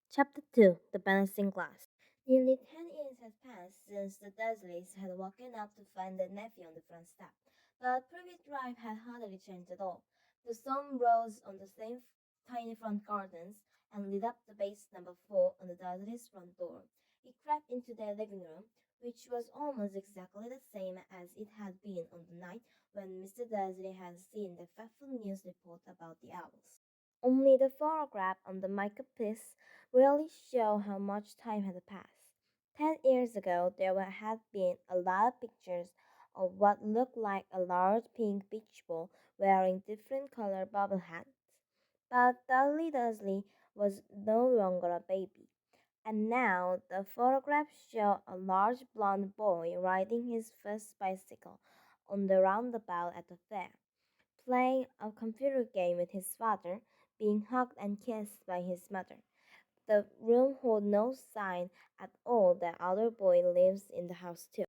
Chapter 2 The Balancing Glass. Nearly 10 years had passed since the Dursleys had woken up to find their nephew on the front step. But Privet Drive had hardly changed at all. The sun rose on the same tiny front gardens and lit up the base number 4 on the Dursleys' front door. It crept into their living room, which was almost exactly the same as it had been on the night when Mr. Dursley had seen the fateful news report about the owls. Only the photograph on the mantelpiece really showed how much time had passed. 10 years ago, there had been a lot of pictures of what looked like a large pink beach ball wearing different colored bobble hats. But Dudley Dursley was no longer a baby, and now the photographs show a large blond boy riding his first bicycle on the roundabout at the fair, playing a computer game with his father, being hugged and kissed by his mother. The room holds no sign at all that other boy lives in the house too.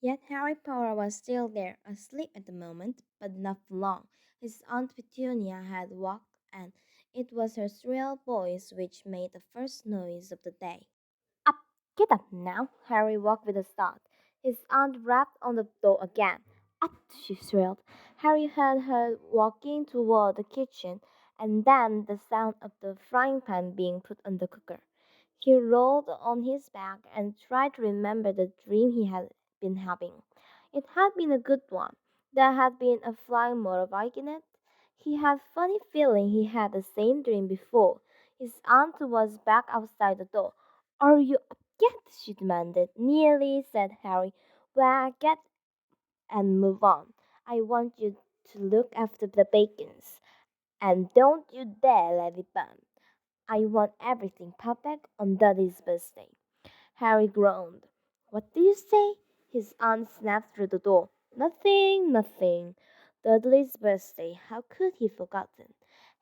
Yet Harry Potter was still there, asleep at the moment, but not for long. His Aunt Petunia had walked, and it was her shrill voice which made the first noise of the day. Up, get up now. Harry woke with a start. His aunt rapped on the door again. Up, she shrilled. Harry heard her walking toward the kitchen, and then the sound of the frying pan being put on the cooker. He rolled on his back and tried to remember the dream he had been having. It had been a good one. There had been a flying motorbike in it. He had a funny feeling he had the same dream before. His aunt was back outside the door. Are you up yet? She demanded. Nearly, said Harry. Well, get and move on. I want you to look after the bacons. And don't you dare let it burn. I want everything perfect on Dudley's birthday. Harry groaned. What do you say? His aunt snapped through the door. Nothing, nothing. Dudley's birthday. How could he forgotten?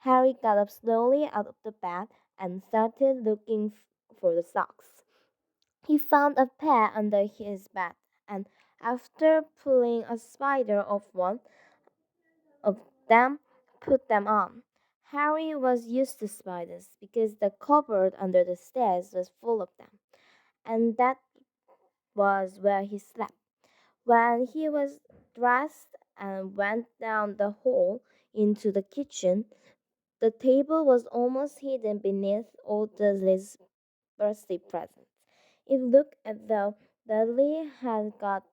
Harry got up slowly out of the bed and started looking for the socks. He found a pair under his bed, and after pulling a spider off one of them, put them on. Harry was used to spiders because the cupboard under the stairs was full of them, and that was where he slept. When he was dressed and went down the hall into the kitchen, the table was almost hidden beneath old Dudley's birthday presents. It looked as though Dudley had got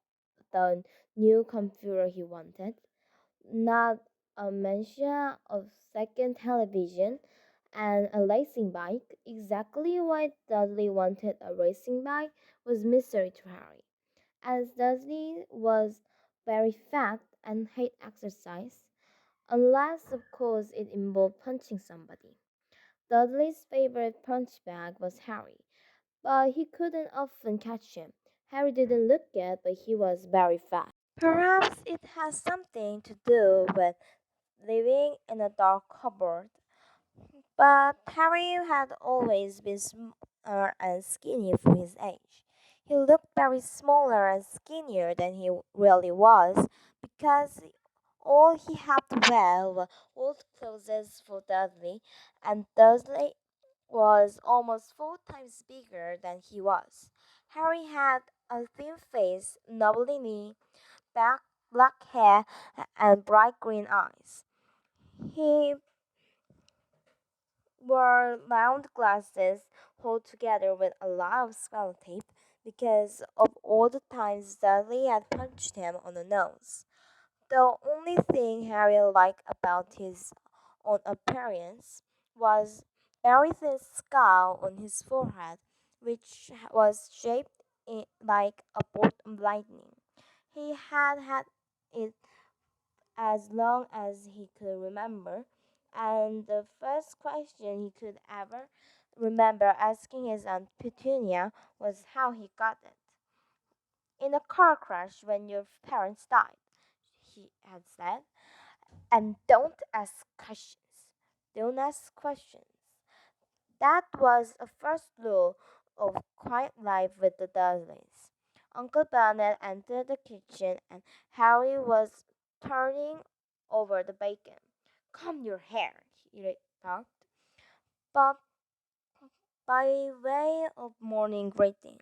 the new computer he wanted, not a mention of second television and a racing bike. Exactly why Dudley wanted a racing bike was mystery to Harry. As Dudley was very fat and hated exercise, unless of course it involved punching somebody. Dudley's favorite punch bag was Harry, but he couldn't often catch him. Harry didn't look it, but he was very fat. Perhaps it has something to do with living in a dark cupboard. But Harry had always been smaller and skinny for his age. He looked very smaller and skinnier than he really was because all he had to wear were old clothes for Dudley, and Dudley was almost 4 times bigger than he was. Harry had a thin face, knobbly knee, black hair, and bright green eyes. He wore round glasses held together with a lot of sellotape because of all the times Dudley had punched him on the nose. The only thing Harry liked about his own appearance was very thin scar on his forehead, which was shaped like a bolt of lightning. He had had it as long as he could remember, and the first question he could ever remember asking his Aunt Petunia was how he got it. In a car crash when your parents died, he had said, and don't ask questions. Don't ask questions. That was a first rule of quiet life with the Dursleys. Uncle Bennet entered the kitchen, and Harry was turning over the bacon. Comb your hair, he talked. But by way of morning greeting.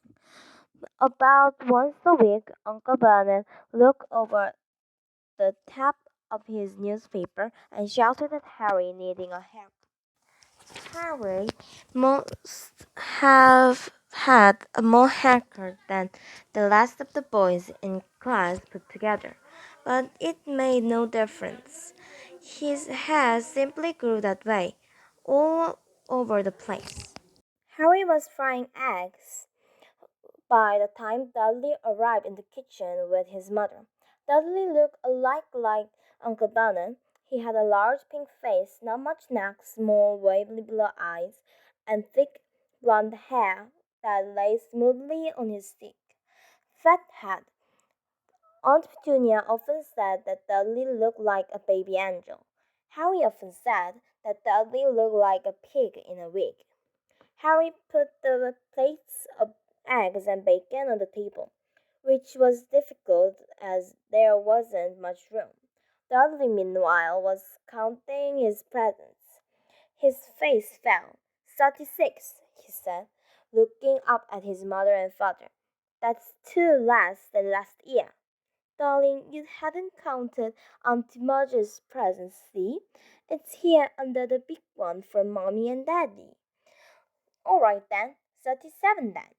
About once a week, Uncle Bernard looked over the top of his newspaper and shouted at Harry needing a haircut. Harry must have had a more haircut than the rest of the boys in class put together, but it made no difference. His hair simply grew that way, all over the place. Harry was frying eggs by the time Dudley arrived in the kitchen with his mother. Dudley looked a lot like Uncle Bernard. He had a large pink face, not much neck, small wavy blue eyes, and thick blonde hair that lay smoothly on his thick, fat head. Aunt Petunia often said that Dudley looked like a baby angel. Harry often said that Dudley looked like a pig in a wig. Harry put the plates of eggs and bacon on the table, which was difficult as there wasn't much room. Dudley, meanwhile, was counting his presents. His face fell. 36, he said, looking up at his mother and father. That's two less than last year. Darling, you hadn't counted Auntie Marge's presents, see? It's here under the big one from Mommy and Daddy. All right then, 37 then,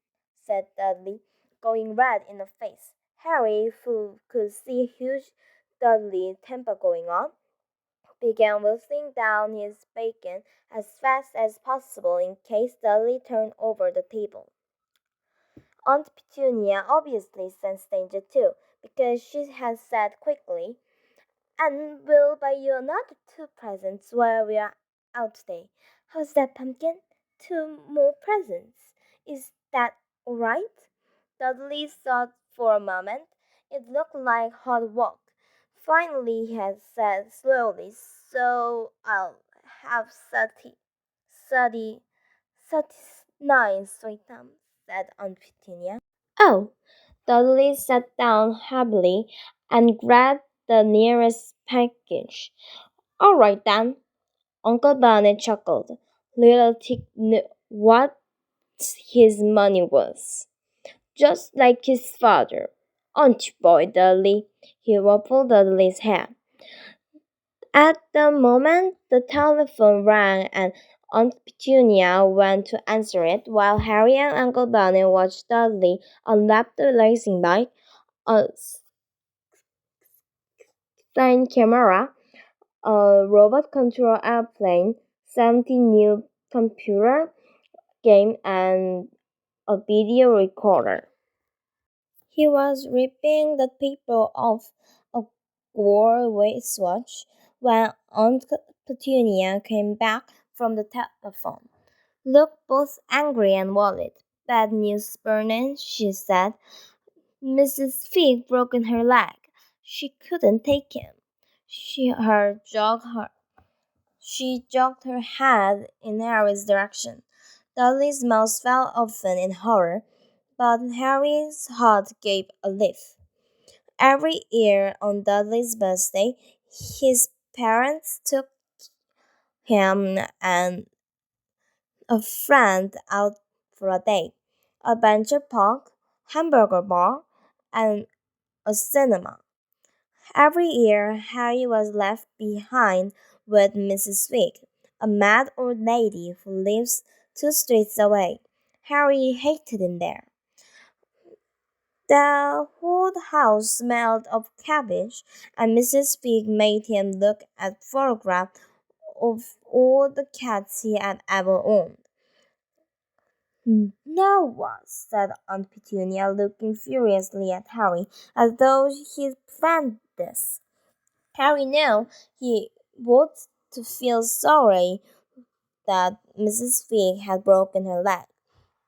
said Dudley, going red in the face. Harry, who could see huge Dudley temper going on, began wolfing down his bacon as fast as possible in case Dudley turned over the table. Aunt Petunia obviously sensed danger too, because she had said quickly, "And we'll buy you another two presents while we are out today. How's that, Pumpkin? Two more presents. Is that all right?" Dudley thought for a moment. It looked like hard work. Finally, he had said slowly, "So I'll have 30, 39 sweetums," said Aunt Petunia. "Oh!" Dudley sat down happily and grabbed the nearest package. "All right then." Uncle Barney chuckled. Little Tick knew what his money was. Just like his father. "Aren't you, boy, Dudley?" He ruffled Dudley's hair. At the moment the telephone rang and Aunt Petunia went to answer it, while Harry and Uncle Barney watched Dudley unlap the racing bike, a sign camera, a robot control airplane, 70 new computer game, and a video recorder. He was ripping the paper off a gold wristwatch when Aunt Petunia came back from the telephone. Looked both angry and worried. "Bad news, Vernon," she said. "Mrs. Fig broken her leg. She couldn't take him." She jogged her head in Harry's direction. Dudley's mouth fell open in horror, but Harry's heart gave a leap. Every year on Dudley's birthday, his parents took him and a friend out for a date, adventure park, hamburger bar, and a cinema. Every year, Harry was left behind with Mrs. Fig, a mad old lady who lives 2 streets away. Harry hated him there. The whole house smelled of cabbage, and Mrs. Fig made him look at photographs of all the cats he had ever owned. "Noah," said Aunt Petunia, looking furiously at Harry, as though he'd planned this. Harry knew he ought to feel sorry that Mrs. Fig had broken her leg,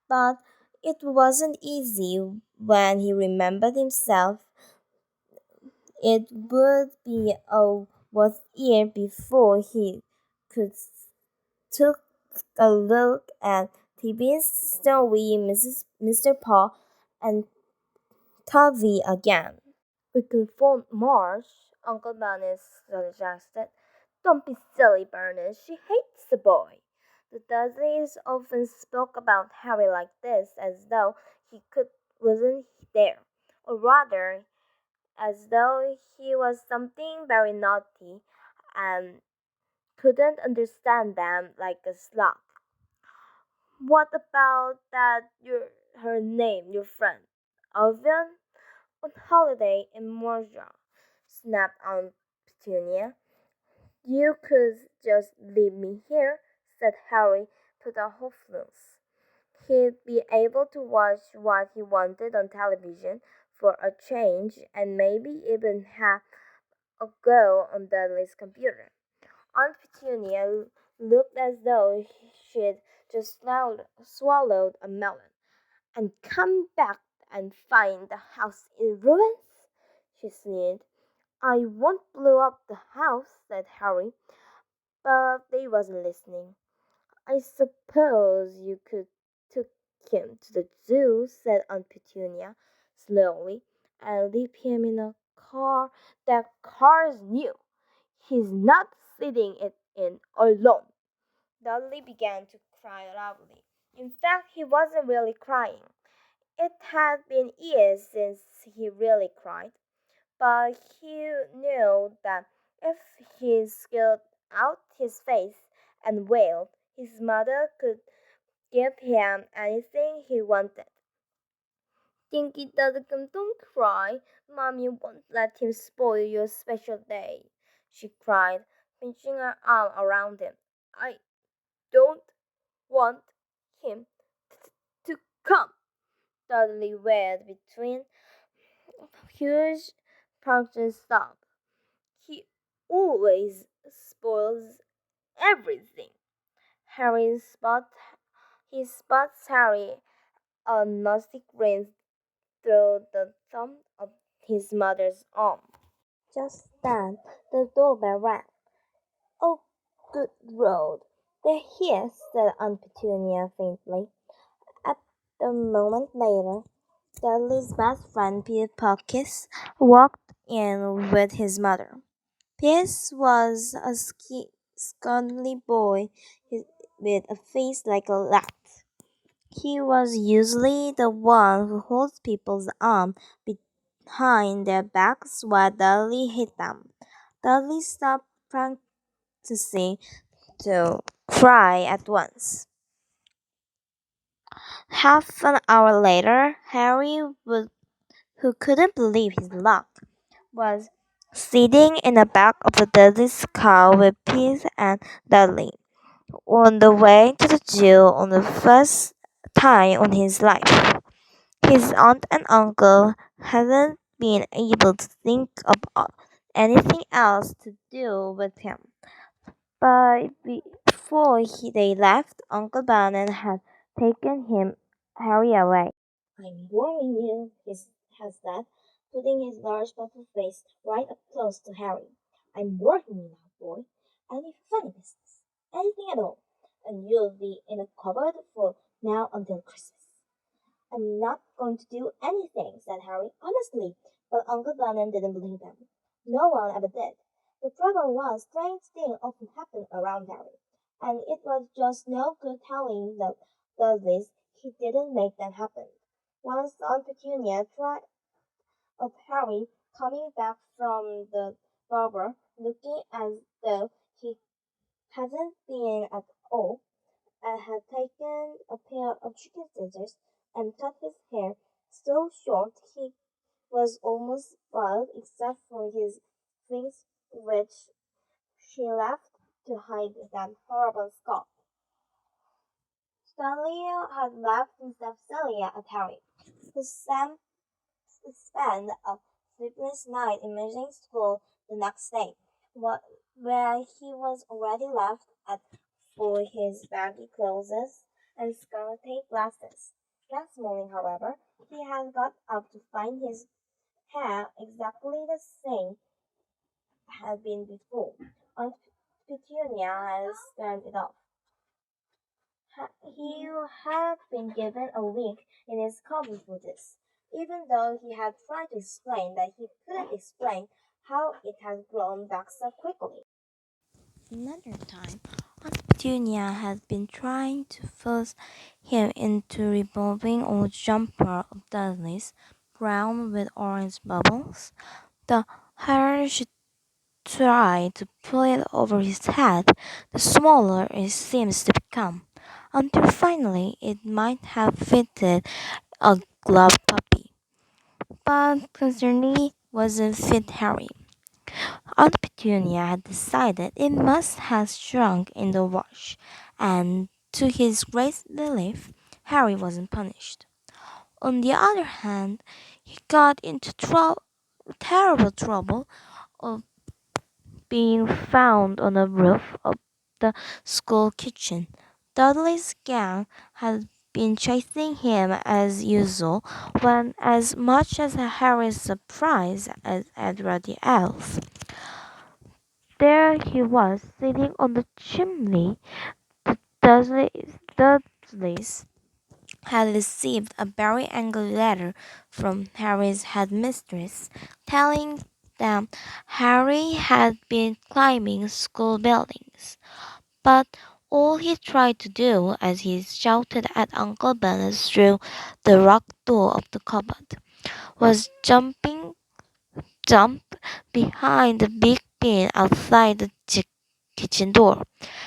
but it wasn't easy when he remembered himself. It would be a year before he could took a look at TV's Snowy Mr. Paw and Tubby again. "We could phone Marge," Uncle Bernard suggested. "Don't be silly, Bernard. She hates the boy." The Dursleys often spoke about Harry like this, as though wasn't there, or rather, as though he was something very naughty and couldn't understand them like a slug. What about her name, your friend? Alvian? On holiday in Moorja, snapped Aunt Petunia. You could just leave me here, said Harry to the Hoflings. He'd be able to watch what he wanted on television for a change and maybe even have a go on Dudley's computer. Aunt Petunia looked as though she'd just swallowed a melon. And come back and find the house in ruins? She sneered. I won't blow up the house, said Harry, but they wasn't listening. I suppose you could take him to the zoo, said Aunt Petunia slowly, and leave him in a car. That car's new. He's not sitting it in alone. Dudley began to cry loudly. In fact, he wasn't really crying. It had been years since he really cried, but he knew that if he scowled out his face and wailed, his mother could give him anything he wanted. Dinky Dudcombe, don't cry. Mommy won't let him spoil your special day, she cried, pinching her arm around him. I don't want him to come. Dudley wailed between huge punctured stop. He always spoils everything. Harry spot he spots Harry a nasty grin through the thumb of his mother's arm. Just then the doorbell rang. Oh, good road! They're here, said Aunt Petunia faintly. At the moment later, Dudley's best friend Peter Pockets walked in with his mother. Pierce was a scrawny boy with a face like a rat. He was usually the one who holds people's arm behind their backs while Dudley hit them. Dudley stopped practicing to cry at once. Half an hour later, who couldn't believe his luck, was sitting in the back of the Dudley's car with Pete and Dudley, on the way to the zoo on the first time in his life. His aunt and uncle hadn't been able to think of anything else to do with him. But before they left, Uncle Bannon had taken Harry away. I'm warning you, he said, putting his large purple face right up close to Harry. I'm warning you now, boy. Any funny business, anything at all, and you'll be in a cupboard for now until Christmas. I'm not going to do anything, said Harry, honestly, but Uncle Vernon didn't believe him. No one ever did. The problem was strange things often happened around Harry, and it was just no good telling the Dudleys he didn't make them happen. Once Aunt Petunia tried of Harry coming back from the barber, looking as though he hadn't been at all, and had taken a pair of chicken scissors and cut his hair so short he was almost bald except for his face, which she left to hide that horrible scalp. Stanley had laughed himself silly at Harry, who spent a sleepless night in imaging school the next day, where he was already laughed at for his baggy clothes and scarlet glasses. Next morning, however, he had got up to find his hair exactly the same had been before. Aunt Petunia had scanned it off. He had been given a week in his cupboard for this, even though he had tried to explain that he couldn't explain how it had grown back so quickly. Another time, Aunt Petunia had been trying to force him into revolving old jumper of Dudley's, brown with orange bubbles. The harder she tried to pull it over his head, the smaller it seems to become, until finally it might have fitted a glove puppy. But concerningly wasn't fit Harry. Aunt Petunia had decided it must have shrunk in the wash, and to his great relief, Harry wasn't punished. On the other hand, he got into terrible trouble of being found on the roof of the school kitchen. Dudley's gang had been chasing him as usual, when as much as Harry's surprise as Edward the elf. There he was, sitting on the chimney. Dudley's had received a very angry letter from Harry's headmistress, telling them Harry had been climbing school buildings. But all he tried to do as he shouted at Uncle Ben through the locked door of the cupboard was jump behind the big bin outside the kitchen door.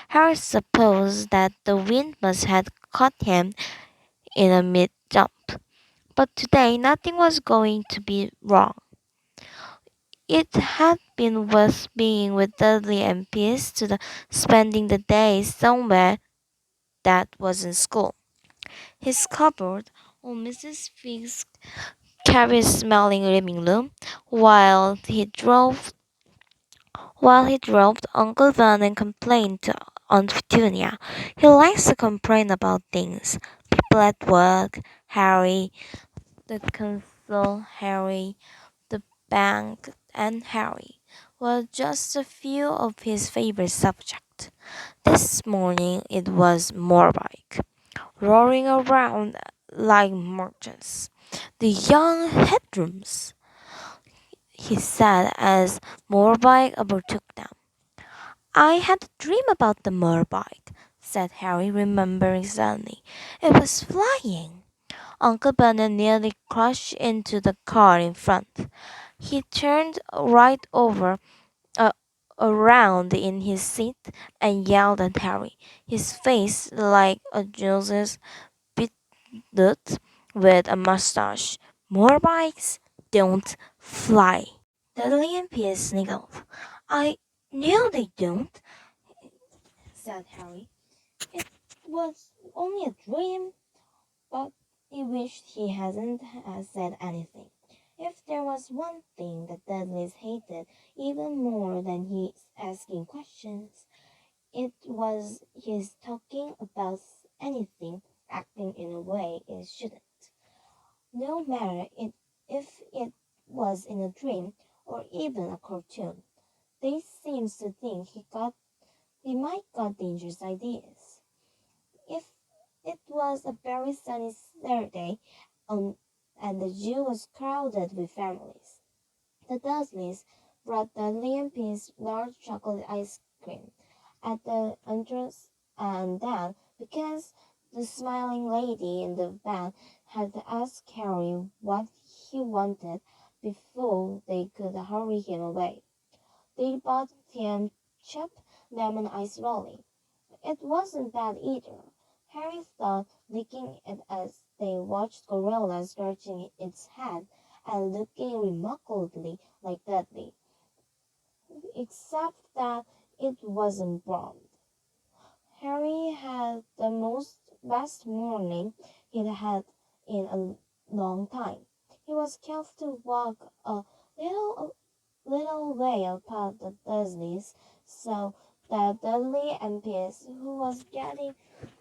Harry supposed that the wind must have caught him in a mid jump. But today nothing was going to be wrong. It had been worth being with Dudley and peace to spending the day somewhere that wasn't school. His cupboard on Mrs. Figg's carrot-smelling living room, while he drove to Uncle Ben and complained to Aunt Petunia. He likes to complain about things. People at work, Harry, the council, Harry, the bank, and Harry were just a few of his favorite subjects. This morning it was motorbike, roaring around like merchants. The young headrooms, he said as motorbike overtook them. I had a dream about the motorbike, said Harry, remembering suddenly. It was flying. Uncle Bennett nearly crashed into the car in front. He turned right uh, around in his seat and yelled at Harry, his face like a Joseph's beetroot with a mustache. Motorbikes don't fly. Dudley and Pierce sniggled. I knew they don't, said Harry. It was only a dream, but he wished he hadn't said anything. If there was one thing that Dudley hated even more than his asking questions, it was his talking about anything, acting in a way it shouldn't. No matter if it was in a dream or even a cartoon, they seemed to think he might got dangerous ideas. If it was a very sunny Saturday, um, and the zoo was crowded with families, the Dursleys brought Dudley and Peace large chocolate ice cream at the entrance, and then, because the smiling lady in the van had asked Harry what he wanted before they could hurry him away, they bought him cheap lemon ice lolly. It wasn't bad either. Harry thought, licking it as they watched Gorilla scratching its head and looking remarkably like Dudley, except that it wasn't brown. Harry had the most best morning he'd had in a long time. He was careful to walk little little way apart the Dursleys, so that Dudley and Pierce, who was getting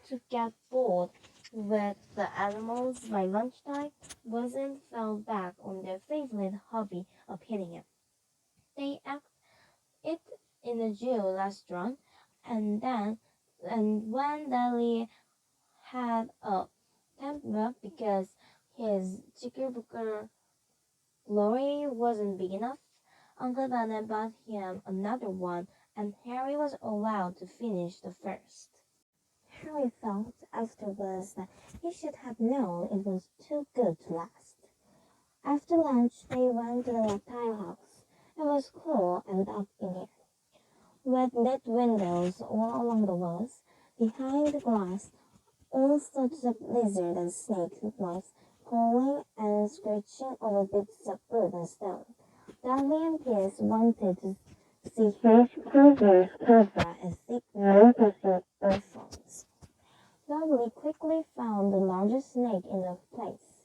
to get bored with the animals by lunchtime, wasn't fell back on their favorite hobby of hitting him. They ate it in the Jew restaurant, and then, and when Dudley had a temper because his chicken glory wasn't big enough, Uncle Ben bought him another one and Harry was allowed to finish the first. Harry thought afterwards that he should have known it was too good to last. After lunch, they went to the reptile house. It was cool and dark in here, with lit windows all along the walls. Behind the glass, all sorts of lizard and snake was crawling and scratching over bits of wood and stone. Dudley and Pierce wanted to see huge cougars, cobra, and thick mole-toothed buffons. Dudley quickly found the largest snake in the place.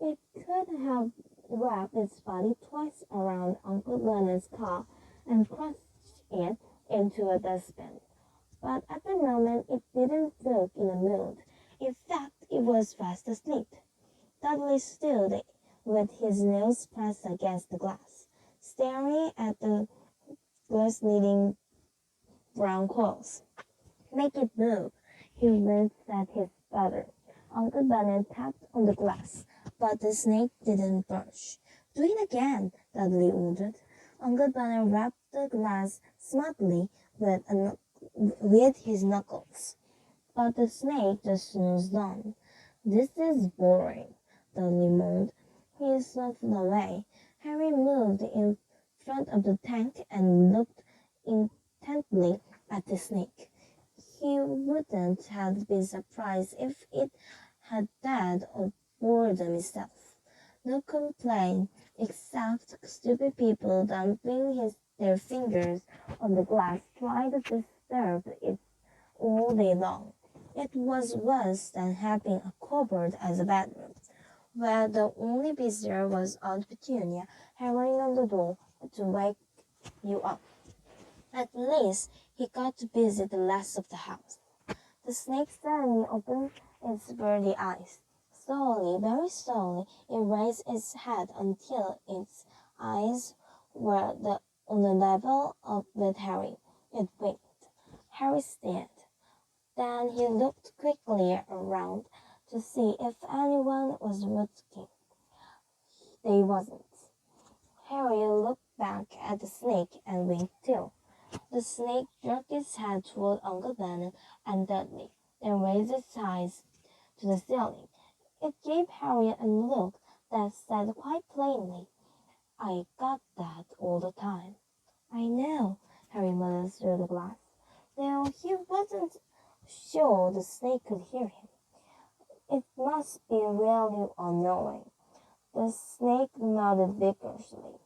It could have wrapped its body twice around Uncle Bernard's car and crushed it into a dustbin. But at the moment it didn't look in a mood. In fact, it was fast asleep. Dudley stood with his nose pressed against the glass, staring at the glistening brown coals. Make it move, he winced at his brother. Uncle Bernard tapped on the glass, but the snake didn't budge. Do it again, Dudley ordered. Uncle Bernard rapped the glass smartly with his knuckles, but the snake just snoozed on. This is boring, Dudley moaned. He shuffled away. Harry moved in front of the tank and looked intently at the snake. He wouldn't have been surprised if it had died of boredom itself. No complaint, except stupid people dumping their fingers on the glass trying to disturb it all day long. It was worse than having a cupboard as a bedroom, where the only visitor was Aunt Petunia hammering on the door to wake you up. At least he got to visit the rest of the house. The snake suddenly opened its birdy eyes. Slowly, very slowly, it raised its head until its eyes were on the level with Harry. It winked. Harry stared. Then he looked quickly around to see if anyone was looking. They wasn't. Harry looked back at the snake and winked too. The snake jerked its head toward Uncle Bernard and Dudley, then raised its eyes to the ceiling. It gave Harry a look that said quite plainly, I got that all the time. I know, Harry muttered through the glass, though he wasn't sure the snake could hear him. It must be really annoying. The snake nodded vigorously.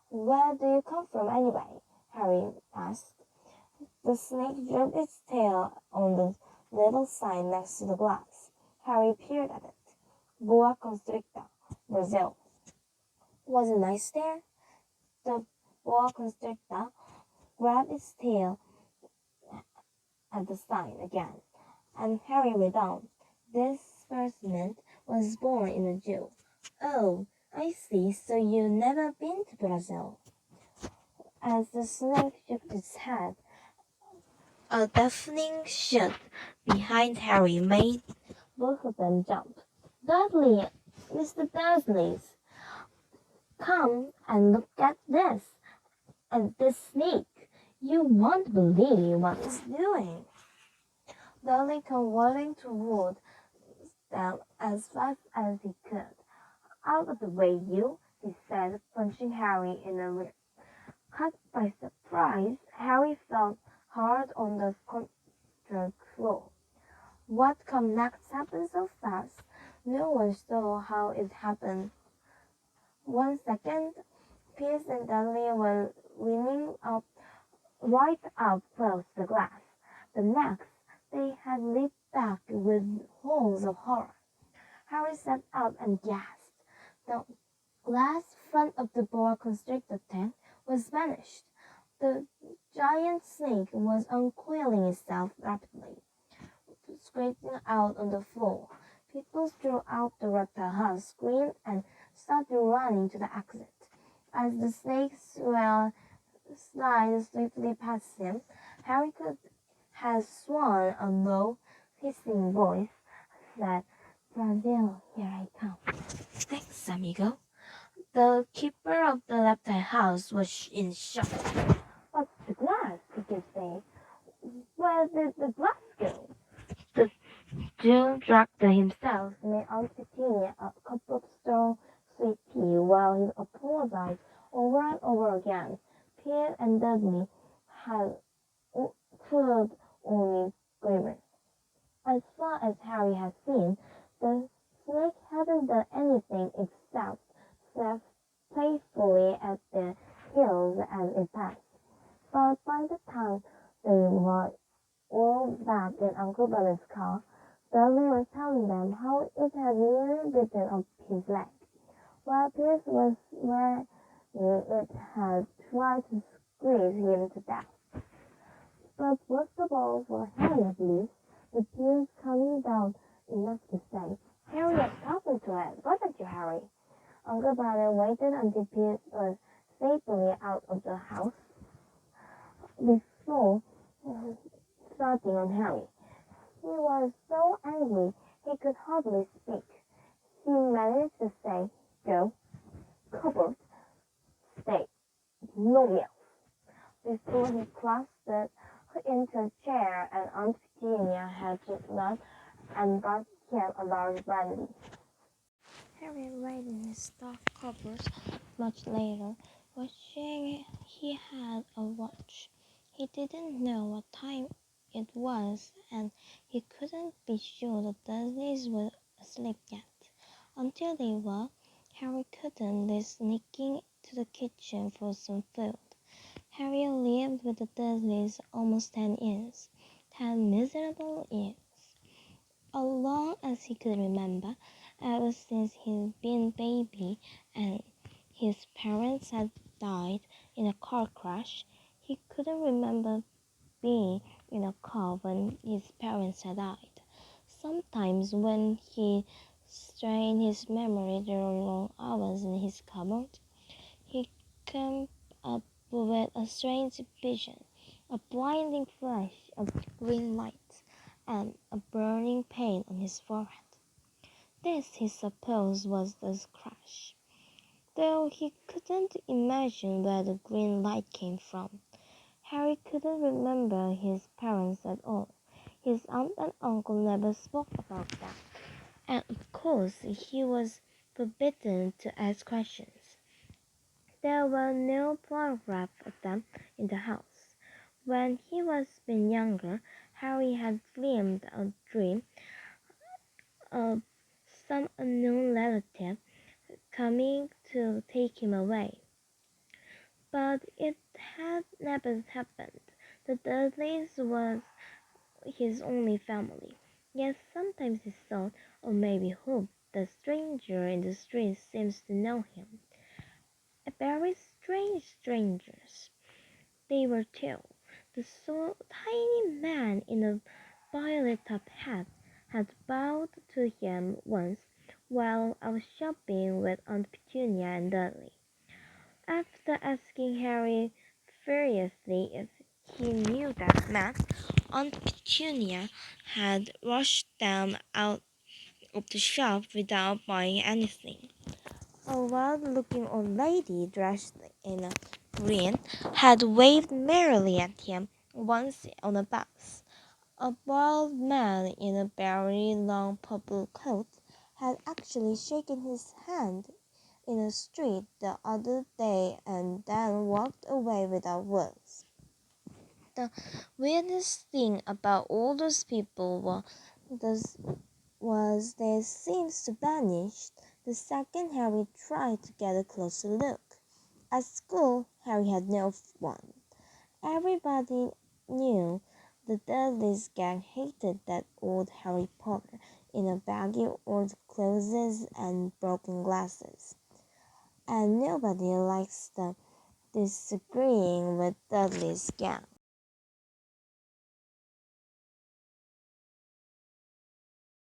Where do you come from anyway? Harry asked. The snake jerked its tail on the little sign next to the glass. Harry peered at it. Boa constrictor, Brazil. Was it nice there? The boa constrictor grabbed its tail at the sign again, and Harry read on. This specimen was born in a zoo. Oh, I see, so you've never been to Brazil. As the snake shook its head, a deafening shout behind Harry made both of them jump. Dudley! Mr. Dursley's! Come and look at this! And this snake! You won't believe what it's doing! Dudley came whirling toward them as fast as he could. Out of the way, you! He said, punching Harry in the rib. Caught by surprise, Harry fell hard on the concrete floor. What come next happened so fast, no one saw how it happened. 1 second, Pierce and Dudley were leaning up right up close to the glass. The next, they had leaped back with howls of horror. Harry sat up and gasped. The glass front of the boa constrictor tank was vanished. The giant snake was uncoiling itself rapidly, scraping out on the floor. People throughout the reptile house screamed and started running to the exit. As the snake slid swiftly past him, Harry could have sworn a low, hissing voice said, Brazil, here I come. Thanks, amigo. The keeper of the reptile house was in shock. But the glass, he to say, "Where did the glass go?" The Jew director himself made Aunt Petunia a cup of strong sweet tea while he apologized over and over again. Pierre and Dudley had uttered only grimace. As far as Harry had seen, the snake hadn't done anything except sniff playfully at their heels as it passed. But by the time they were all back in Uncle Bennett's car, Dudley was telling them how it had nearly bitten up his leg, while Pierce was where it had tried to squeeze him to death. But worst of all for Harry at least, the tears coming down enough to say, "Harriet happened to it, wasn't you, Harry?" Uncle Bennet waited until Pierce was safely out of the house before starting on Harry. He was so angry he could hardly speak. He managed to say, "Go, cupboard, stay, no meal," before he collapsed into a chair and Aunt Petunia had just nut and brought him a large brandy. Harry laid in his dark cupboard much later, wishing he had a watch. He didn't know what time it was, and he couldn't be sure the Dursleys were asleep yet. Until they were, Harry couldn't risk sneaking to the kitchen for some food. Harry lived with the Dursleys almost 10 years, 10 miserable years, as long as he could remember, ever since he'd been a baby and his parents had died in a car crash. He couldn't remember being in a car when his parents had died. Sometimes when he strained his memory during long hours in his cupboard, he came up with a strange vision, a blinding flash of green light, and a burning pain on his forehead. This, he supposed, was the crash, though he couldn't imagine where the green light came from. Harry couldn't remember his parents at all. His aunt and uncle never spoke about them, and of course he was forbidden to ask questions. There were no photographs of them in the house. When he was been younger, Harry had dreamed a dream of some unknown relative coming to take him away. But it had never happened. The Dudleys was his only family. Yet sometimes he thought, or maybe hoped, the stranger in the street seems to know him. A very strange strangers they were too. The so tiny man in a violet top hat had bowed to him once while I was shopping with Aunt Petunia and Dudley. After asking Harry furiously if he knew that man, Aunt Petunia had rushed them out of the shop without buying anything. A wild-looking old lady dressed in a green had waved merrily at him once on a bus. A bald man in a very long purple coat had actually shaken his hand in the street the other day and then walked away without words. The weirdest thing about all those people was they seemed to vanish the second Harry tried to get a closer look. At school, Harry had no one. Everybody knew the Dudley's gang hated that old Harry Potter in a baggy old clothes and broken glasses. And nobody likes the disagreeing with Dudley's gang.